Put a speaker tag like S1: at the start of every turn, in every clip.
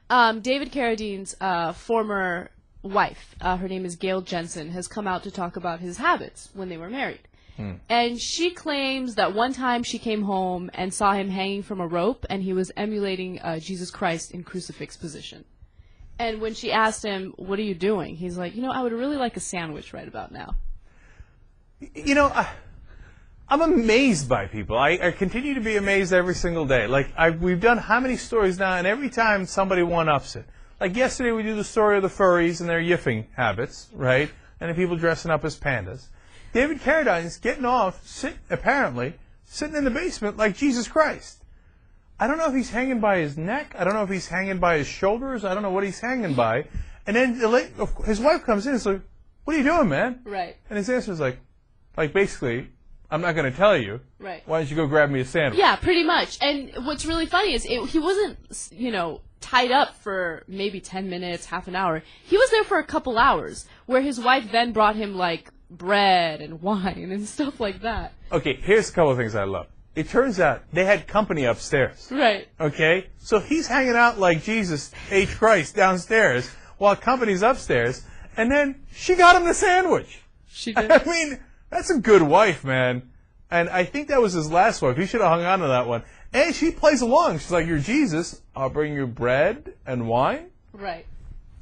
S1: David Carradine's former wife, her name is Gail Jensen, has come out to talk about his habits when they were married. And she claims that one time she came home and saw him hanging from a rope, and he was emulating Jesus Christ in crucifix position. And when she asked him, "What are you doing?" he's like, I would really like a sandwich right about now.
S2: I'm amazed by people. I continue to be amazed every single day. Like, we've done how many stories now, and every time somebody one-ups it. Like yesterday we do the story of the furries and their yiffing habits, right? And the people dressing up as pandas. David Carradine's getting off, apparently, sitting in the basement like Jesus Christ. I don't know if he's hanging by his neck. I don't know if he's hanging by his shoulders. I don't know what he's hanging by. And then his wife comes in and is like, "What are you doing, man?"
S1: Right.
S2: And his answer is like basically, "I'm not going to tell you.
S1: Right.
S2: Why don't you go grab me a sandwich?"
S1: Yeah, pretty much. And what's really funny is he wasn't, tied up for maybe 10 minutes, half an hour. He was there for a couple hours, where his wife then brought him, bread and wine and stuff like that.
S2: Okay, here's a couple of things I love. It turns out they had company upstairs.
S1: Right.
S2: Okay? So he's hanging out like Jesus H. Christ downstairs while company's upstairs, and then she got him the sandwich.
S1: She did.
S2: I mean, that's a good wife, man. And I think that was his last wife. He should have hung on to that one. And she plays along. She's like, "You're Jesus. I'll bring you bread and wine."
S1: Right.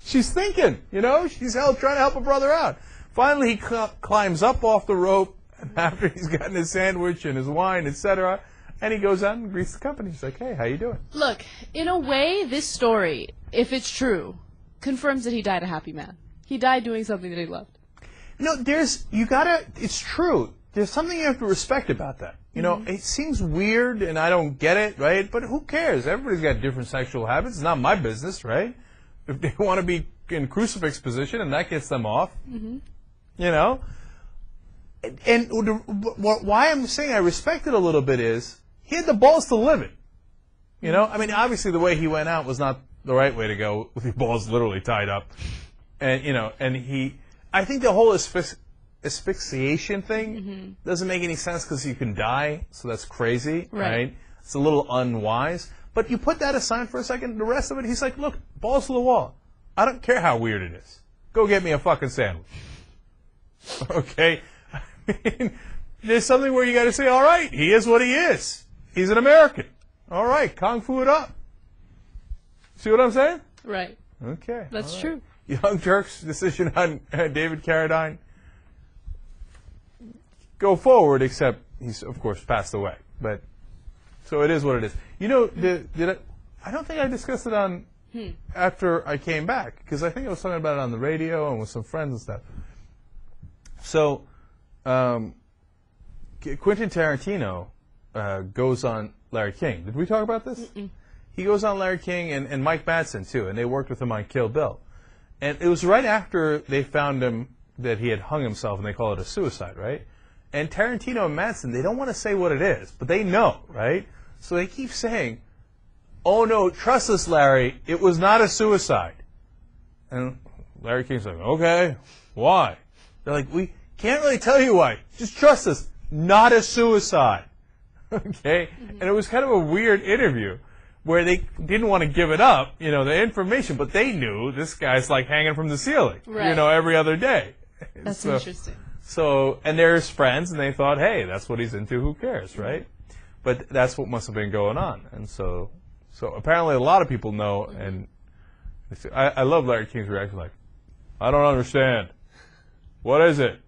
S2: She's thinking, she's trying to help a brother out. Finally, he climbs up off the rope, and after he's gotten his sandwich and his wine, etc., and he goes out and greets the company. He's like, "Hey, how you doing?"
S1: Look, in a way, this story, if it's true, confirms that he died a happy man. He died doing something that he loved.
S2: It's true. There's something you have to respect about that. It seems weird, and I don't get it, right? But who cares? Everybody's got different sexual habits. It's not my business, right? If they want to be in crucifix position and that gets them off, And why I'm saying I respect it a little bit is he had the balls to live it. I mean, obviously the way he went out was not the right way to go, with your balls literally tied up. And I think the whole asphyxiation thing doesn't make any sense because you can die, so that's crazy, right? It's a little unwise. But you put that aside for a second, the rest of it, he's like, "Look, balls to the wall. I don't care how weird it is. Go get me a fucking sandwich." Okay? I mean, there's something where you got to say, all right, he is what he is. He's an American. All right, kung fu it up. See what I'm saying?
S1: Right.
S2: Okay.
S1: That's true.
S2: Young Turks' decision on David Carradine. Go forward, except he's, of course, passed away. But so it is what it is. I don't think I discussed it on after I came back, because I think I was talking about it on the radio and with some friends and stuff. So, Quentin Tarantino goes on Larry King. Did we talk about this?
S1: Mm-mm.
S2: He goes on Larry King and Mike Madsen, too, and they worked with him on Kill Bill. And it was right after they found him that he had hung himself, and they call it a suicide, right? And Tarantino and Madsen, they don't want to say what it is, but they know, right? So they keep saying, "Oh, no, trust us, Larry, it was not a suicide." And Larry King's like, "Okay, why?" They're like, "We can't really tell you why. Just trust us. Not a suicide." Okay? And it was kind of a weird interview where they didn't want to give it up, the information, but they knew this guy's like hanging from the ceiling, every other day.
S1: That's interesting.
S2: So, and they're his friends, and they thought, hey, that's what he's into, who cares, right? But that's what must have been going on. And so apparently a lot of people know, and I love Larry King's reaction, like, "I don't understand. What is it?"